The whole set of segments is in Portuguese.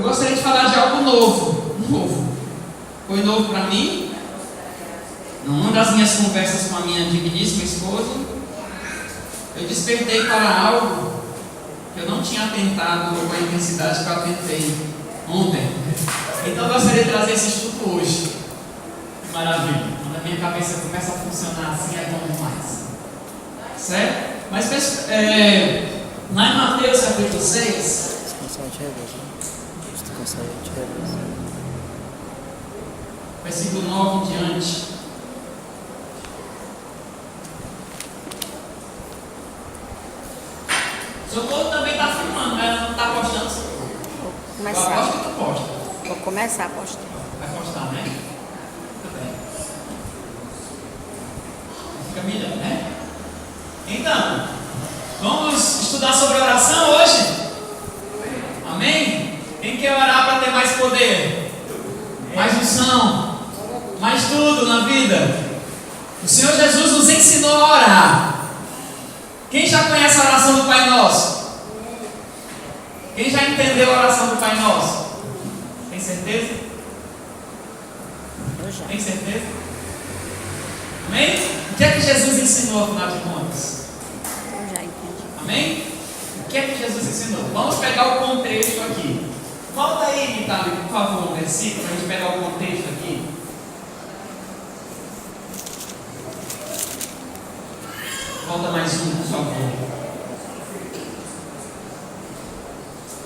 eu gostaria de falar de algo novo. Foi novo para mim. Numa das minhas conversas com a minha digníssima esposa, eu despertei para algo que eu não tinha atentado com a intensidade que eu atentei ontem. Então eu gostaria de trazer esse estudo hoje. Que maravilha! Quando a minha cabeça começa a funcionar assim, é bom demais. Certo? Mas lá em Mateus capítulo 6, versículo 9 em diante. Socorro também está filmando, mas ela não está postando. Vou Eu começar. aposto que tu posta. Vou começar a postar. Vai postar, né? Muito bem. Fica melhor, né? Então, vamos estudar sobre oração hoje? Amém? Quem quer orar para ter mais poder? Mais unção? Mais tudo na vida? O Senhor Jesus nos ensinou a orar. Quem já conhece a oração do Pai Nosso? Quem já entendeu a oração do Pai Nosso? Tem certeza? Eu já. Tem certeza? Amém? O que é que Jesus ensinou, afinal de contas? Eu já entendi. Amém? O que é que Jesus ensinou? Vamos pegar o contexto aqui. Volta aí, Itália, por favor, um versículo, para a gente pegar o contexto aqui. Volta mais um, por favor.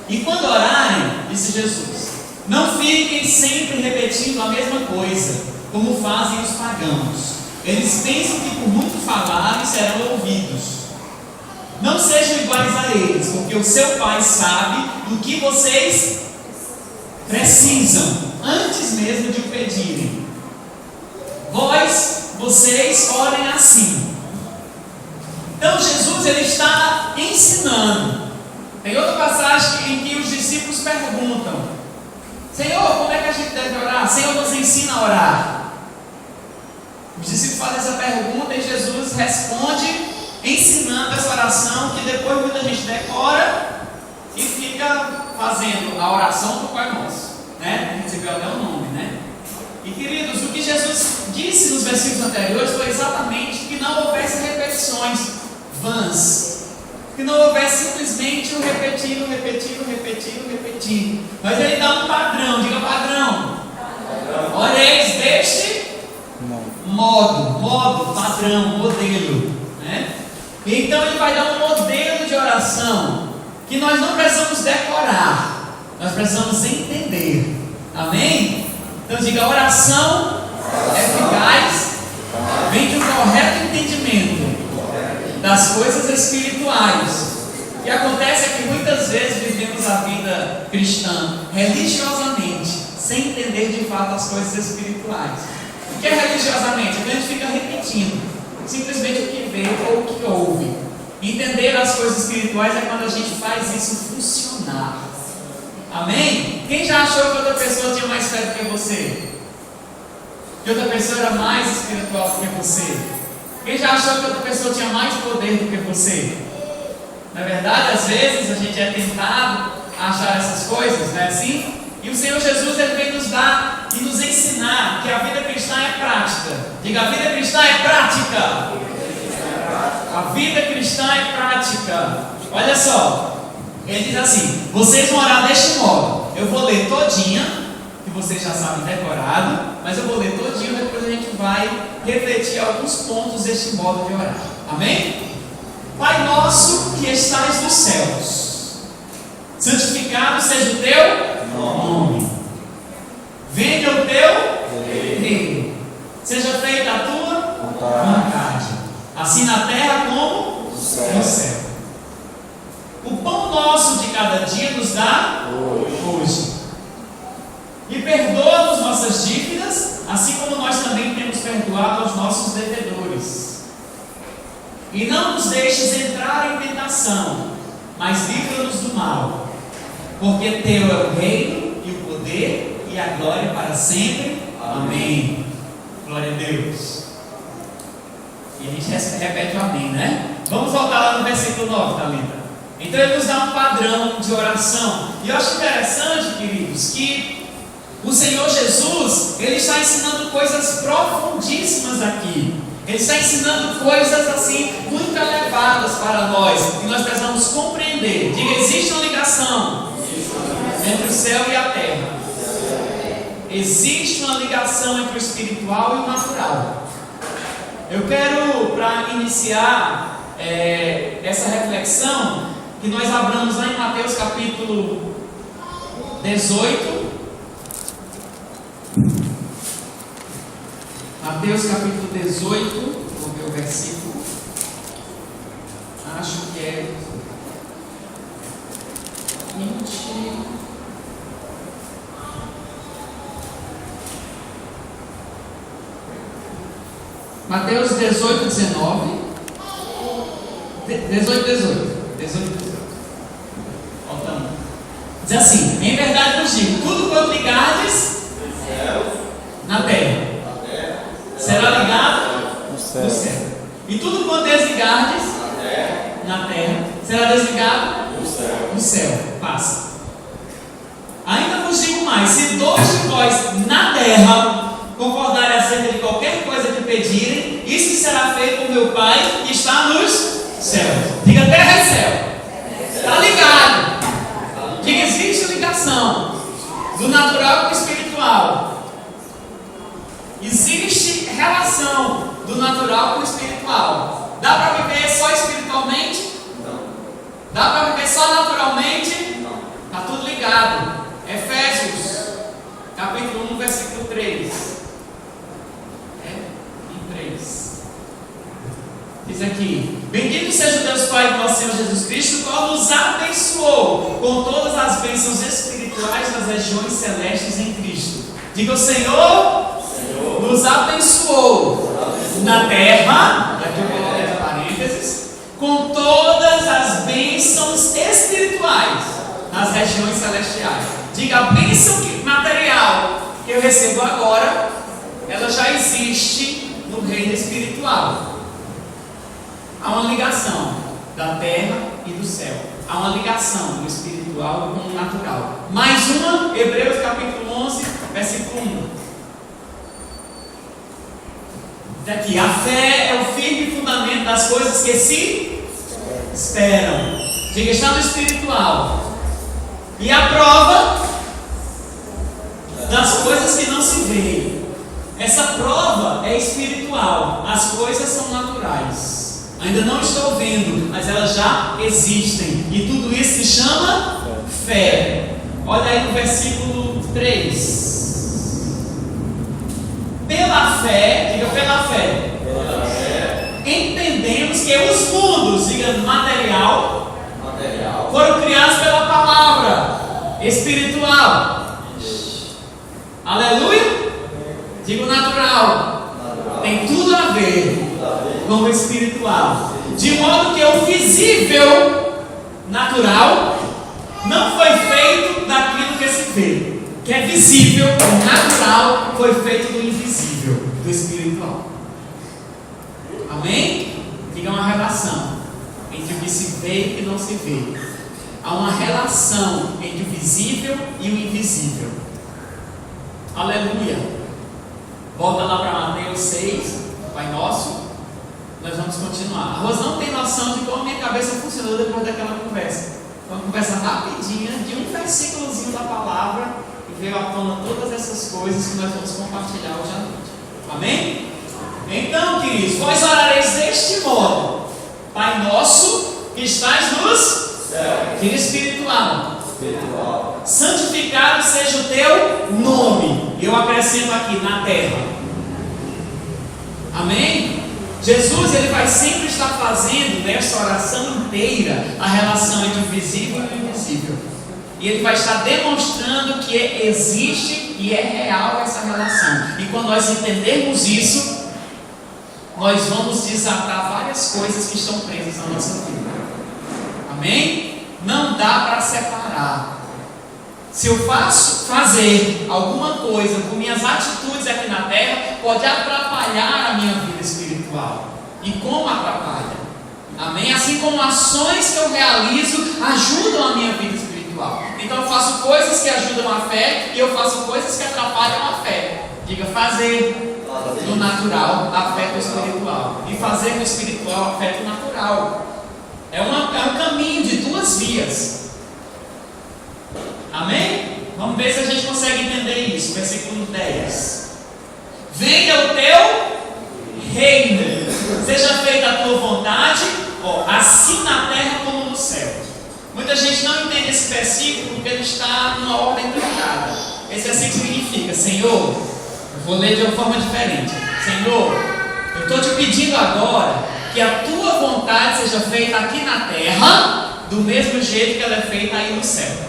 E quando orarem, disse Jesus, não fiquem sempre repetindo a mesma coisa, como fazem os pagãos. Eles pensam que por muito falarem serão ouvidos. Não sejam iguais a eles, porque o seu Pai sabe do que vocês precisam, antes mesmo de o pedirem. Vocês orem assim. Então Jesus ele está ensinando. Tem outra passagem em que os discípulos perguntam: Senhor, como é que a gente deve orar? Senhor, nos ensina a orar. Os discípulos fazem essa pergunta e Jesus responde ensinando essa oração que depois muita gente decora e fica fazendo a oração do Pai Nosso, né? Recebeu até o nome, né? E queridos, o que Jesus disse nos versículos anteriores foi exatamente que não houvesse repetições vãs, que não houvesse simplesmente o repetir. Mas ele dá um padrão, diga padrão. Oreis deste modo, padrão, modelo, né? Então ele vai dar um modelo de oração que nós não precisamos decorar, nós precisamos entender. Amém? Então diga, oração eficaz vem de um correto entendimento das coisas espirituais. O que acontece é que muitas vezes vivemos a vida cristã religiosamente, sem entender de fato as coisas espirituais. O que é religiosamente? A gente fica repetindo simplesmente o que vê ou o que ouve. Entender as coisas espirituais é quando a gente faz isso funcionar. Amém? Quem já achou que outra pessoa tinha mais fé do que você? Que outra pessoa era mais espiritual do que você? Quem já achou que outra pessoa tinha mais poder do que você? Na verdade, às vezes a gente é tentado a achar essas coisas, não é assim? E o Senhor Jesus ele vem nos dar e nos ensinar que a vida cristã é prática. Diga, a vida cristã é prática. A vida cristã é prática. Olha só, ele diz assim: vocês vão orar deste modo. Eu vou ler todinha, que vocês já sabem decorado, mas eu vou ler todinho, depois a gente vai refletir alguns pontos deste modo de orar. Amém? Pai nosso que estais nos céus, santificado seja o teu nome. Venha o teu reino. Seja feita a tua vontade, assim na terra como no céu. O pão nosso de cada dia nos dá hoje. E perdoa-nos nossas dívidas, assim como nós também temos perdoado aos nossos devedores. E não nos deixes entrar em tentação, mas livra-nos do mal. Porque teu é o reino e o poder e a glória para sempre. Amém. Glória a Deus. E a gente repete o amém, né? Vamos voltar lá no versículo 9, Thalita. Então ele nos dá um padrão de oração E eu acho interessante, queridos, que o Senhor Jesus, Ele está ensinando coisas profundíssimas aqui. Ele está ensinando coisas assim, muito elevadas para nós, que nós precisamos compreender. Diga, existe uma ligação entre o céu e a terra. Existe uma ligação entre o espiritual e o natural. Eu quero, para iniciar essa reflexão, que nós abramos lá em Mateus capítulo 18. Mateus capítulo 18, vou ver o versículo. Acho que é 20. Mateus 18, 19. 18. Voltando. Diz assim: em verdade vos digo, tudo quanto ligardes na terra será ligado no céu. E tudo quanto desligardes na terra será desligado no céu. Passa. Ainda vos digo mais: se dois de vós na terra concordarem acerca de qualquer coisa que pedirem, isso será feito por meu Pai que está nos céus. Diga terra e céu. Está ligado. Diga, existe ligação do natural com o espiritual. Existe relação do natural com o espiritual. Dá para viver só espiritualmente? Não. Dá para viver só naturalmente? Não. Está tudo ligado. Efésios, capítulo 1, versículo 3. Em 3. Diz aqui: bendito seja Deus Pai do nosso Senhor Jesus Cristo, o qual nos abençoou com todas as bênçãos espirituais das regiões celestes em Cristo. Diga, o Senhor nos abençoou na terra, aqui eu coloquei entre parênteses, com todas as bênçãos espirituais nas regiões celestiais. Diga, a bênção material que eu recebo agora, ela já existe no reino espiritual. Há uma ligação da terra e do céu. Há uma ligação do espiritual com o natural. Mais uma, Hebreus capítulo 11, versículo 1. Daqui, a fé é o firme fundamento das coisas que se esperam. Diga, está no espiritual. E a prova das coisas que não se veem. Essa prova é espiritual. As coisas são naturais. Ainda não estou vendo, mas elas já existem. E tudo isso se chama fé. Olha aí no versículo 3. Pela fé, diga pela fé, entendemos que os mundos, diga material, foram criados pela palavra espiritual. Aleluia? Digo natural. Tem tudo a ver com o espiritual. De modo que o visível, natural, não foi feito daquilo que se vê. Que é visível, natural, foi feito do invisível, do espiritual. Amém? Diga, uma relação entre o que se vê e o que não se vê. Há uma relação entre o visível e o invisível. Aleluia. Volta lá para Mateus 6, Pai Nosso. Nós vamos continuar. A Rosa não tem noção de como a minha cabeça funcionou depois daquela conversa. Foi uma conversa rapidinha, de um versículozinho da palavra, e veio à tona todas essas coisas que nós vamos compartilhar hoje à noite. Amém? Então, queridos, vós orareis deste modo: Pai Nosso que estás nos céus. Diga espiritual. Santificado seja o teu nome. Eu acrescento aqui, na terra. Amém? Jesus, ele vai sempre estar fazendo nessa oração inteira a relação entre o visível e o invisível. E ele vai estar demonstrando que existe e é real essa relação. E quando nós entendermos isso, nós vamos desatar várias coisas que estão presas na nossa vida. Amém? Não dá para separar. Se eu fazer alguma coisa com minhas atitudes aqui na terra, pode atrapalhar a minha vida espiritual. E como atrapalha? Amém? Assim como ações que eu realizo ajudam a minha vida espiritual. espiritual. Então eu faço coisas que ajudam a fé e eu faço coisas que atrapalham a fé. Diga, fazer no natural afeta o espiritual, e fazer no espiritual afeta o natural. É um caminho de duas vias. Amém? Vamos ver se a gente consegue entender isso. Versículo 10. Venha o teu reino, seja feita a tua vontade, assim na terra como no céu. Muita gente não entende esse versículo porque ele está numa ordem trocada. Esse versículo significa: Senhor, eu vou ler de uma forma diferente. Senhor, eu estou te pedindo agora que a tua vontade seja feita aqui na terra, do mesmo jeito que ela é feita aí no céu.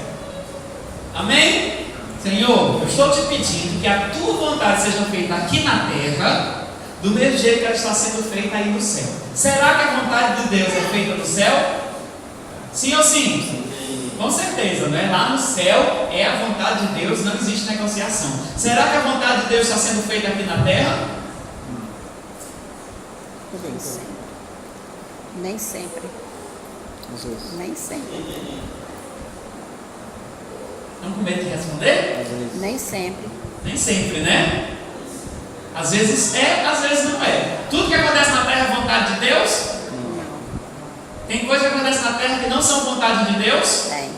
Amém? Senhor, eu estou te pedindo que a tua vontade seja feita aqui na terra, do mesmo jeito que ela está sendo feita aí no céu. Será que a vontade de Deus é feita no céu? Sim ou sim? Com certeza, né? Lá no céu é a vontade de Deus, não existe negociação. Será que a vontade de Deus está sendo feita aqui na terra? Nem sempre. Nem sempre. Nem sempre. Estão com medo de responder? Nem sempre. Nem sempre, né? Às vezes é, às vezes não é. Tudo que acontece na terra é vontade de Deus? Não. Tem coisas que acontecem na terra que não são vontade de Deus? Tem.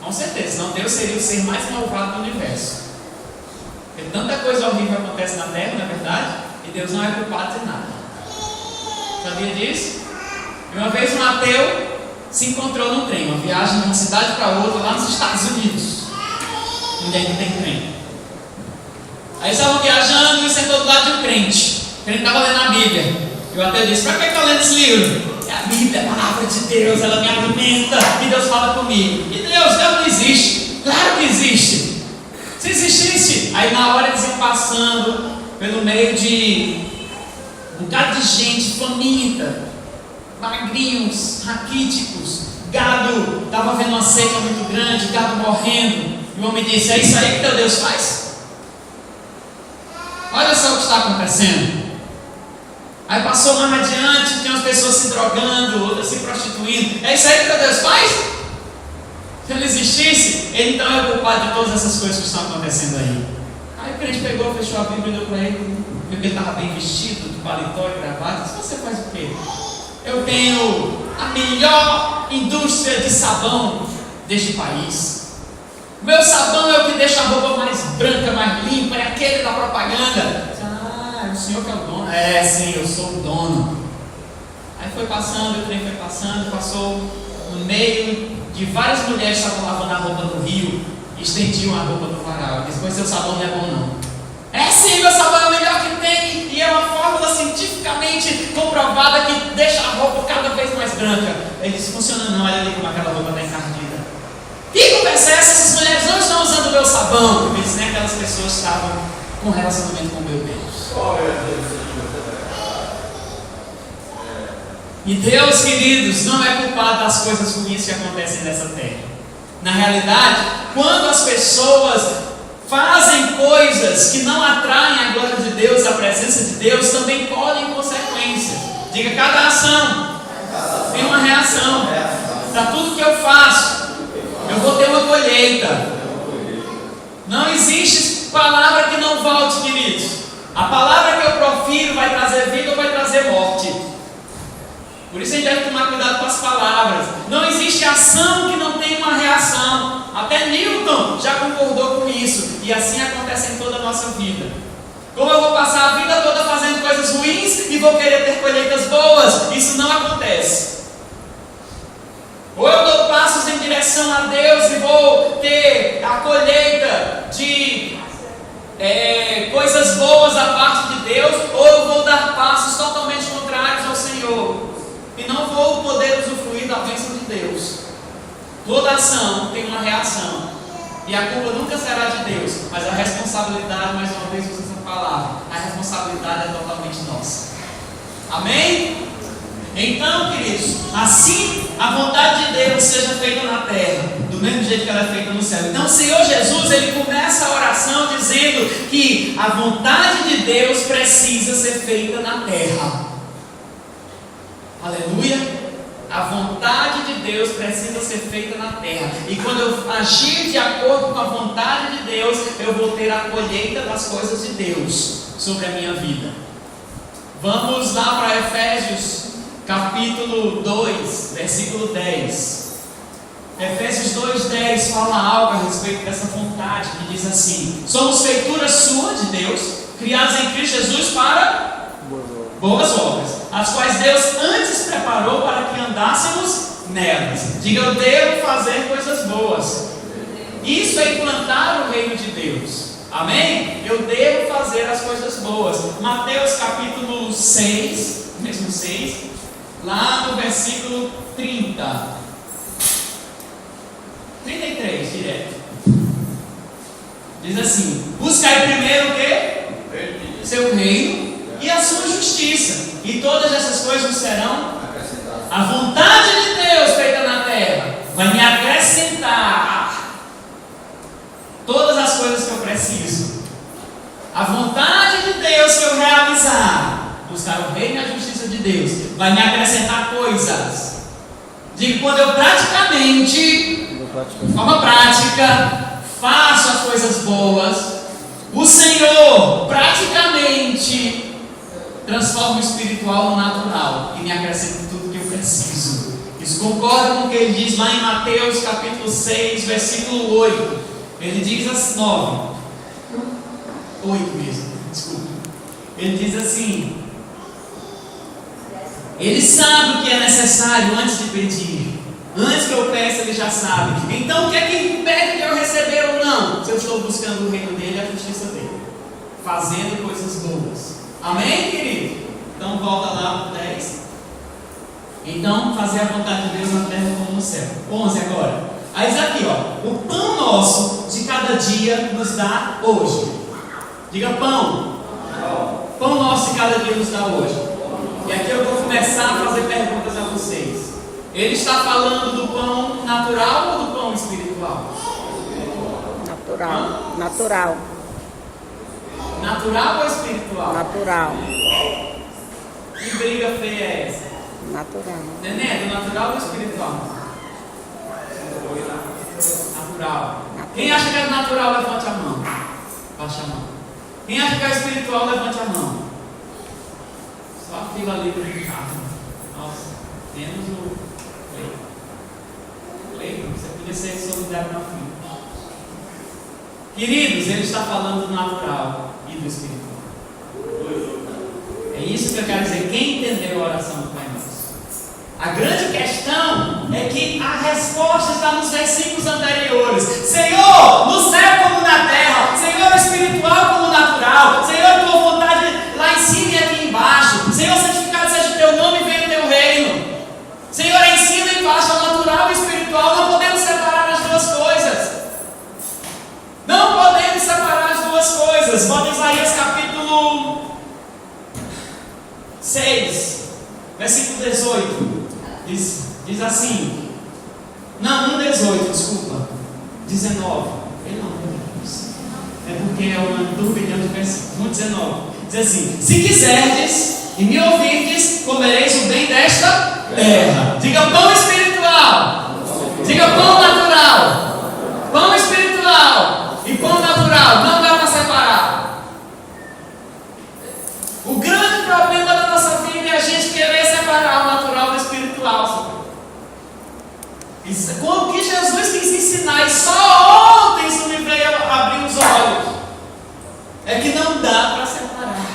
Com certeza, senão Deus seria o ser mais malvado do universo. Porque tanta coisa horrível acontece na terra, não é verdade? E Deus não é culpado de nada. Sabia disso? E uma vez um ateu se encontrou num trem, uma viagem de uma cidade para outra lá nos Estados Unidos, onde ainda tem trem. Aí estavam viajando e sentou do lado de um crente. O crente estava lendo a Bíblia. E o ateu disse: para que está lendo esse livro? A Bíblia é a palavra de Deus, ela me alimenta e Deus fala comigo. E Deus não existe. Claro que existe. Se existisse, aí na hora eles iam passando pelo meio de um bocado de gente faminta, magrinhos, raquíticos, gado, estava vendo uma seca muito grande, gado morrendo. E o homem disse: é isso aí que teu Deus faz? Olha só o que está acontecendo. Aí passou mais adiante, tem umas pessoas se drogando, outras se prostituindo. É isso aí que teu Deus faz? Se ele existisse, ele então é o culpado de todas essas coisas que estão acontecendo aí. Aí o crente pegou, fechou a Bíblia e deu para ele. O bebê estava bem vestido, de paletó e gravata. Disse: você faz o quê? Eu tenho a melhor indústria de sabão deste país. Meu sabão é o que deixa a roupa mais branca, mais limpa, é aquele da propaganda. Ah, o senhor que é o dono? É, sim, eu sou o dono. Aí foi passando, o trem foi passando, passou no meio de várias mulheres que estavam lavando a roupa no rio e estendiam a roupa no varal. Disse: pois seu sabão não é bom não. É sim, meu sabão é o melhor que tem e é uma fórmula cientificamente comprovada que deixa a roupa cada vez mais branca. Ele disse: funciona não, olha ali como aquela roupa está encardida. Que conversa é essa? Essas mulheres não estão usando o meu sabão. Ele disse: nem aquelas pessoas estavam com relacionamento com meu Deus. E Deus, queridos, não é culpado das coisas ruins que acontecem nessa terra. Na realidade, quando as pessoas fazem coisas que não atraem a glória de Deus, a presença de Deus, também colhem consequências. Diga: cada ação tem uma reação. Para tudo que eu faço, eu vou ter uma colheita. Não existe palavra que não volte, queridos. A palavra que eu profiro vai trazer vida ou vai trazer morte. Por isso a gente deve tomar cuidado com as palavras. Não existe ação que não tenha uma reação. Até Newton já concordou com isso. E assim acontece em toda a nossa vida. Como eu vou passar a vida toda fazendo coisas ruins e vou querer ter colheitas boas? Isso não acontece. Ou eu dou passos em direção a Deus e vou ter a colheita de coisas boas da parte de Deus, ou eu vou dar passos totalmente contrários ao Senhor e não vou poder usufruir da bênção de Deus. Toda ação tem uma reação e a culpa nunca será de Deus, mas a responsabilidade, mais uma vez usa essa palavra, a responsabilidade é totalmente nossa. Amém? Então, queridos, assim a vontade de Deus seja feita na terra, do mesmo jeito que ela é feita no céu. Então o Senhor Jesus, ele começa a oração dizendo que a vontade de Deus precisa ser feita na terra. Aleluia. A vontade de Deus precisa ser feita na terra. E quando eu agir de acordo com a vontade de Deus, eu vou ter a colheita das coisas de Deus sobre a minha vida. Vamos lá para Efésios capítulo 2, versículo 10. Efésios 2:10 fala algo a respeito dessa vontade, que diz assim: somos feitura sua de Deus, criados em Cristo Jesus para boas obras, as quais Deus antes preparou para que andássemos nelas. Diga, eu devo fazer coisas boas. Isso é implantar o reino de Deus. Amém? Eu devo fazer as coisas boas. Mateus capítulo 6, mesmo 6, lá no versículo 33, direto. Diz assim: buscai primeiro o quê? Seu reino e a sua justiça, e todas essas coisas serão acrescentadas. A vontade de Deus feita na terra vai me acrescentar todas as coisas que eu preciso. A vontade de Deus que eu realizar, buscar o reino e a justiça de Deus, vai me acrescentar coisas. Digo, quando eu praticamente, de forma prática, faço as coisas boas, o Senhor praticamente transforma o espiritual no natural e me acrescenta tudo que eu preciso. Isso concorda com o que ele diz lá em Mateus capítulo 6, versículo 8. Ele diz assim, 8 mesmo, desculpa. Ele diz assim: ele sabe o que é necessário antes de pedir. Antes que eu peça, ele já sabe. Então o que é que impede de eu receber ou não? Se eu estou buscando o reino dele e a justiça dele, fazendo coisas boas. Amém, querido? Então volta lá para 10. Então, fazer a vontade de Deus na terra como no céu. 11 agora. Aí diz aqui, ó: o pão nosso de cada dia nos dá hoje. Diga pão. Pão nosso de cada dia nos dá hoje. E aqui eu vou começar a fazer perguntas a vocês. Ele está falando do pão natural ou do pão espiritual? Natural. Natural. Natural ou espiritual? Natural. Que briga feia é essa? Natural. Nenê, do natural ou espiritual? Natural. Quem acha que é natural, levante a mão. Baixa a mão. Quem acha que é espiritual, levante a mão. Só a fila ali do Ricardo. Nossa, temos o Cleiton. Você podia ser solidário na fila. Queridos, ele está falando do natural e do espiritual. É isso que eu quero dizer. Quem entendeu a oração do Pai Nosso? A grande questão é que a resposta está nos versículos anteriores. Senhor, no céu como na terra. Senhor, espiritual como natural. Senhor, tua vontade lá em cima e aqui embaixo. Senhor, santificado seja o teu nome e venha o teu reino. Senhor, em cima e embaixo, natural e espiritual. Não podemos separar as duas coisas. Não podemos separar as duas coisas. Bota Isaías capítulo 6, versículo 18. Diz assim. Não, 18, desculpa. 19. É porque é uma turbilhão de versículos. No 19. Diz assim: se quiserdes e me ouvirdes, comereis o bem desta terra. Diga pão espiritual. Diga pão natural. Pão espiritual e pão natural. Não dá para separar. O grande problema da nossa vida é a gente querer separar o natural do espiritual. Isso, com o que Jesus quis ensinar, e só ontem isso me veio abrir os olhos, é que não dá para separar.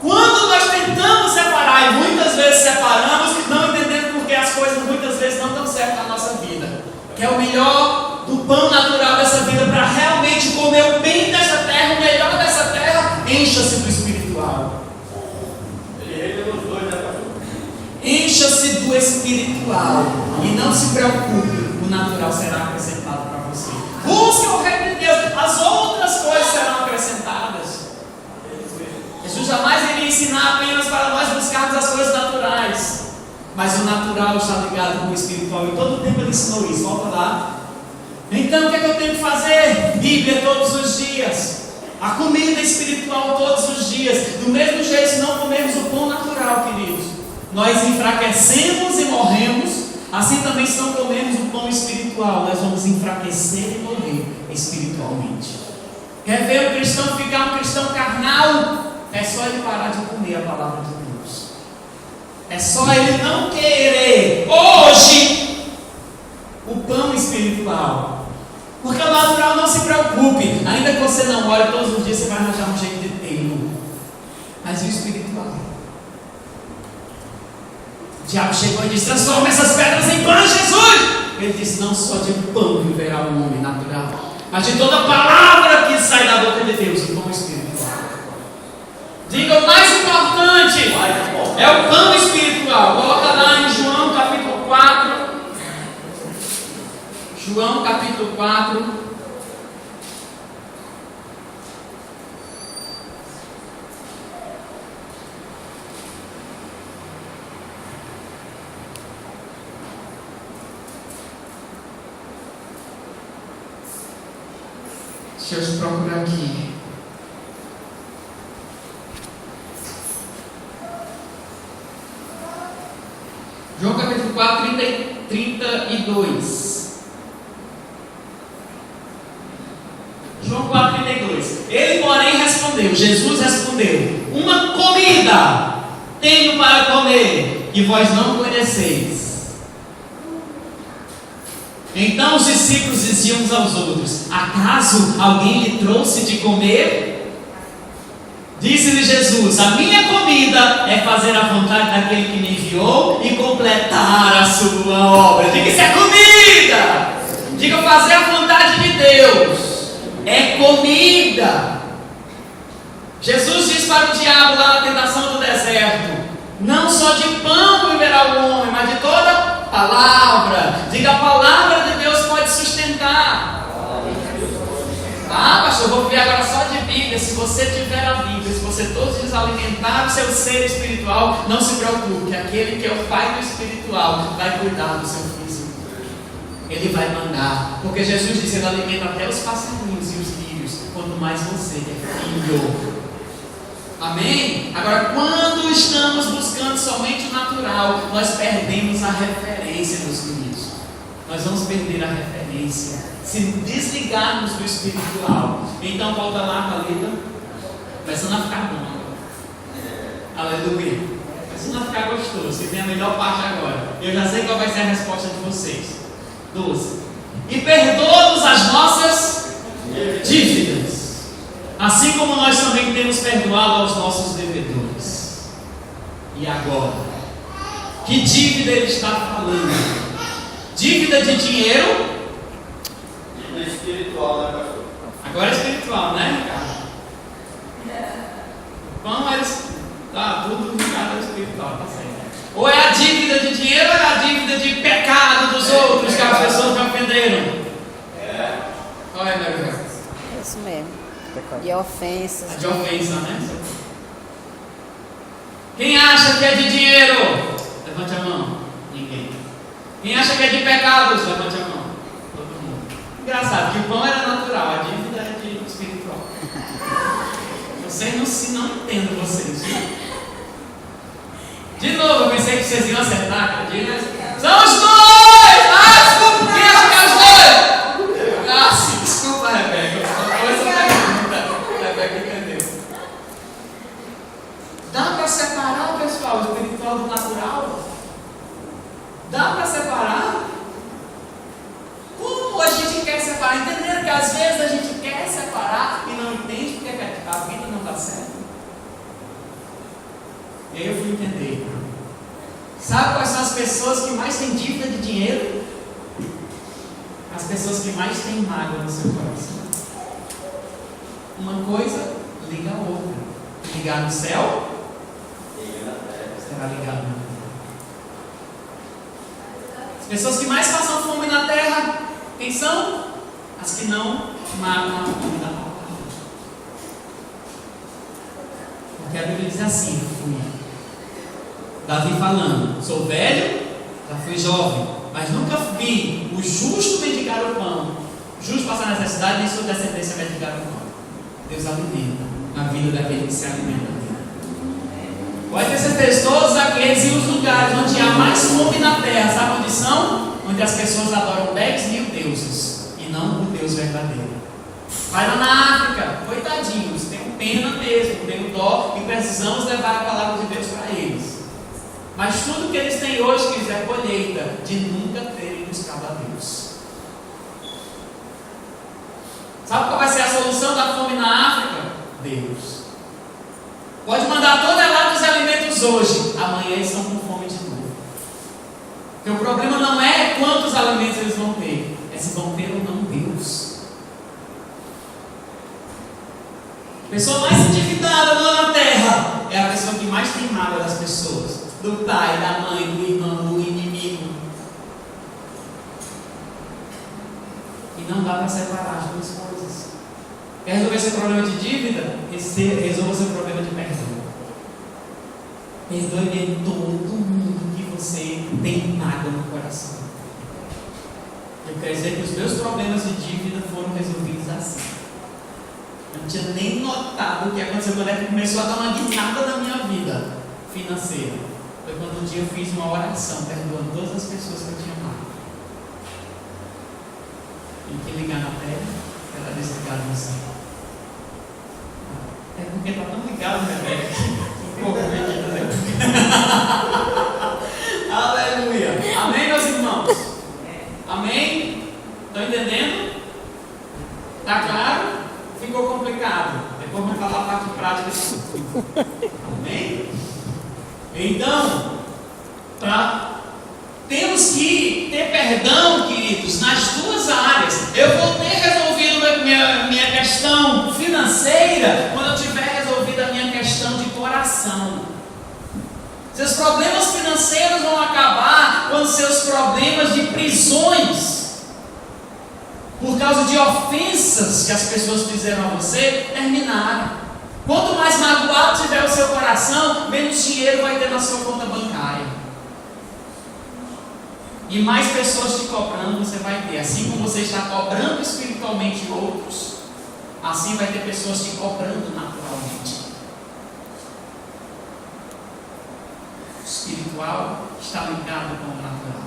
Quando nós tentamos separar, e muitas vezes separamos, não entendendo porque as coisas muitas vezes não dão certo na nossa vida, que é o melhor do pão natural dessa vida, para realmente comer o bem dessa terra, o melhor dessa terra, encha-se do espiritual. Encha-se do espiritual e não se preocupe, o natural será acrescentado para você. Busque o reino de Deus, as outras coisas serão acrescentadas. Jesus jamais iria ensinar apenas para nós buscarmos as coisas naturais, mas o natural está ligado com o espiritual, e todo o tempo ele ensinou isso. Volta lá. Então o que é que eu tenho que fazer? Bíblia todos os dias, a comida espiritual todos os dias. Do mesmo jeito, se não comermos o pão natural, queridos, nós enfraquecemos e morremos, assim também se não comermos o pão espiritual, nós vamos enfraquecer e morrer espiritualmente. Quer ver o cristão ficar um cristão carnal? É só ele parar de comer a palavra de Deus. É só ele não querer hoje o pão espiritual. Porque o natural, não se preocupe, ainda que você não ore todos os dias, você vai arranjar um jeito de ter. Mas e o espiritual? O diabo chegou e disse: transforma essas pedras em pão, Jesus! Ele disse: não só de pão viverá o homem natural, mas de toda palavra que sai da boca de Deus, o pão espiritual. Diga, o mais importante é o pão espiritual. Coloca lá em João capítulo 4. João capítulo 4. Deixa eu procurar aqui. João capítulo 4, 32. João 4, 32. Ele, porém, respondeu, Jesus respondeu: uma comida tenho para comer, que vós não conheceis. Então os discípulos diziam uns aos outros: acaso alguém lhe trouxe de comer? Disse-lhe Jesus: a minha comida é fazer a vontade daquele que me enviou e completar a sua obra. Diga, isso é comida. Diga, fazer a vontade de Deus é comida. Jesus disse para o diabo lá na tentação do deserto: não só de pão viverá o homem, mas de toda palavra. Diga, a palavra de Deus pode sustentar. Ah, pastor, eu vou viver agora só de Bíblia. Se você tiver a Bíblia, se você todos os dias alimentar o seu ser espiritual, não se preocupe, que aquele que é o Pai do espiritual vai cuidar do seu físico. Ele vai mandar, porque Jesus disse: ele alimenta até os passarinhos e os lírios, quanto mais você é filho. Amém? Agora, quando estamos buscando somente o natural, nós perdemos a referência, meus queridos. Nós vamos perder a referência se desligarmos do espiritual. Então volta lá, Thalita. Começando a ficar bom. Aleluia. Começando a ficar gostoso. Que tem a melhor parte agora. Eu já sei qual vai ser a resposta de vocês. 12. E perdoa-nos as nossas dívidas, assim como nós também temos perdoado aos nossos devedores. E agora? Que dívida ele está falando? Dívida de dinheiro? Dívida espiritual, né, pastor? Agora é espiritual, né, Ricardo? Pão era tá, tudo ligado ao espiritual, tá certo. Ou é a dívida de dinheiro ou é a dívida de pecado dos outros que as pessoas me ofenderam? Qual é, meu irmão? É isso mesmo. E ofensas. A de ofensa, né? Quem acha que é de dinheiro? Levante a mão. Ninguém. Quem acha que é de pecados? Levante a mão. Todo mundo. Engraçado, que o pão era natural, a dívida é de espiritual. Vocês não entendem vocês. De novo, eu pensei que vocês iam acertar, acredita? São os dois! Ah, desculpa, quem acha que é os dois? Ah, sim, desculpa, Rebeca. Rebeca entendeu. Dá para separar, pessoal, o espiritual do natural? Dá para separar? Como a gente quer separar? Entenderam que às vezes a gente quer separar e não entende porque a vida não está certa? E aí eu fui entender. Sabe quais são as pessoas que mais têm dívida de dinheiro? As pessoas que mais têm mágoa no seu coração. Uma coisa liga a outra. Ligar no céu, será ligado na terra. As pessoas que mais passam fome na terra, quem são? As que não matam a fome da palavra. Porque a Bíblia diz assim: fui Davi falando, sou velho, já fui jovem, mas nunca vi o justo mendigar o pão, o justo passar necessidade, nem sua descendência mendigar o pão. Deus alimenta a vida daquele que se alimenta dele. Pode ter certeza, todos aqueles e os lugares onde há mais fome na terra, sabe onde são? Onde as pessoas adoram 10 mil deuses e não o Deus verdadeiro. Vai lá na África, coitadinhos, tenho pena mesmo, tenho dó e precisamos levar a palavra de Deus para eles. Mas tudo que eles têm hoje, queridos, é colheita de nunca terem buscado a Deus. Sabe qual vai ser a solução da fome na África? Deus. Pode mandar toneladas de alimentos hoje, amanhã eles estão com fome de novo. Porque o problema não é quantos alimentos eles vão ter, é se vão ter ou não Deus. A pessoa mais endividada na terra é a pessoa que mais tem mágoa das pessoas, do pai, da mãe, do irmão, do inimigo. E não dá para separar as duas coisas. Quer resolver seu problema de dívida? Resolva seu problema de perdão. Perdoe de todo mundo que você tem mágoa no coração. Eu quero dizer que os meus problemas de dívida foram resolvidos assim. Eu não tinha nem notado o que aconteceu quando é que começou a dar uma guinada na minha vida financeira. Foi quando um dia eu fiz uma oração perdoando todas as pessoas que eu tinha amado. E que ligar na terra, ela desligada no céu. É porque está tão ligado, Rebeca. Um pouco Aleluia. Amém, meus irmãos? Amém? Estão entendendo? Está claro? Ficou complicado. Depois vamos falar a parte prática. Amém? Então, temos que ter perdão, queridos, nas duas áreas. Eu vou ter resolvido minha questão financeira quando eu tiver resolvido a minha questão de coração. Seus problemas financeiros vão acabar quando seus problemas de prisões, por causa de ofensas que as pessoas fizeram a você, terminarem. Quanto mais magoado tiver o seu coração, menos dinheiro vai ter na sua conta bancária. E mais pessoas te cobrando você vai ter. Assim como você está cobrando espiritualmente outros, assim vai ter pessoas te cobrando naturalmente. O espiritual está ligado com o natural.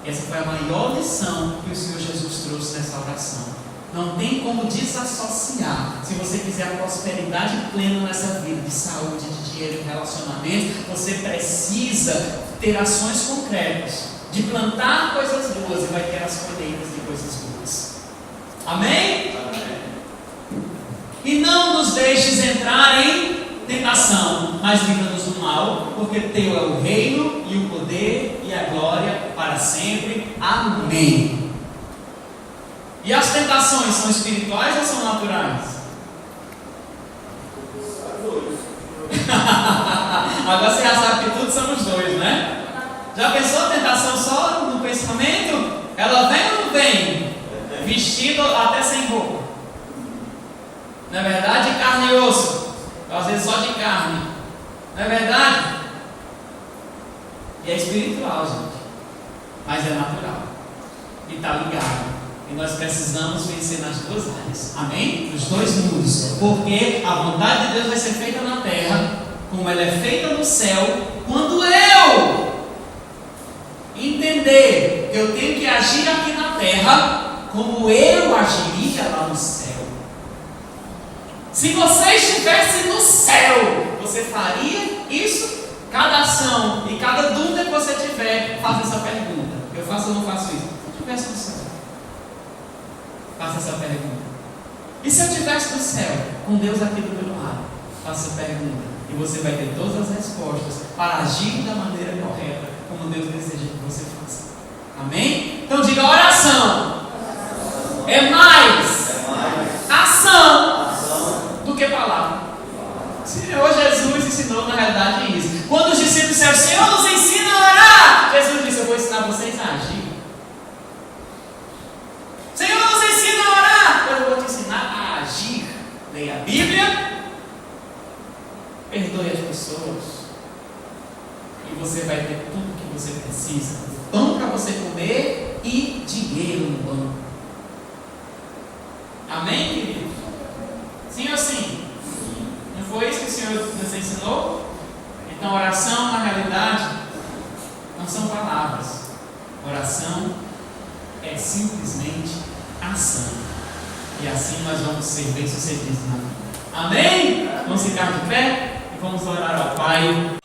Essa foi a maior lição que o Senhor Jesus trouxe nessa oração. Não tem como desassociar. Se você quiser a prosperidade plena nessa vida, de saúde, de dinheiro, de relacionamento, você precisa ter ações concretas, de plantar coisas boas e vai ter as colheitas de coisas boas. Amém? Amém. E não nos deixes entrar em tentação, mas livra-nos do mal, porque teu é o reino e o poder e a glória para sempre. Amém. E as tentações são espirituais ou são naturais? Agora você já sabe que tudo são os dois, né? Já pensou a tentação só no pensamento? Ela vem ou não vem? Vestido até sem roupa. Não é verdade? Carne e osso. Às vezes só de carne. Não é verdade? E é espiritual, gente. Mas é natural. E está ligado. E nós precisamos vencer nas duas áreas. Amém? Nos dois mundos. Porque a vontade de Deus vai ser feita na terra, como ela é feita no céu, quando eu entender que eu tenho que agir aqui na terra como eu agiria lá no céu. Se você estivesse no céu, você faria isso? Cada ação e cada dúvida que você tiver, faça essa pergunta. Eu faço ou não faço isso? Se eu estivesse no céu, faça essa pergunta. E se eu estivesse no céu, com Deus aqui do meu lado, faça essa pergunta. E você vai ter todas as respostas para agir da maneira correta, como Deus deseja que você faça. Amém? Então diga: oração é mais ação do que palavra. O Senhor Jesus ensinou na realidade isso. Quando os discípulos disseram: Senhor, nos ensina a orar, Jesus disse: eu vou ensinar vocês a agir. Senhor, nos ensina a orar, eu vou te ensinar a agir. Leia a Bíblia, perdoe as pessoas, e você vai ter tudo o que você precisa: pão para você comer e dinheiro no banco. Amém, querido? Sim ou sim? Não foi isso que o Senhor nos ensinou? Então, oração, na realidade, não são palavras. Oração é simplesmente ação. E assim nós vamos ser bem-sucedidos na vida. Amém? Vamos ficar de pé e vamos orar ao Pai.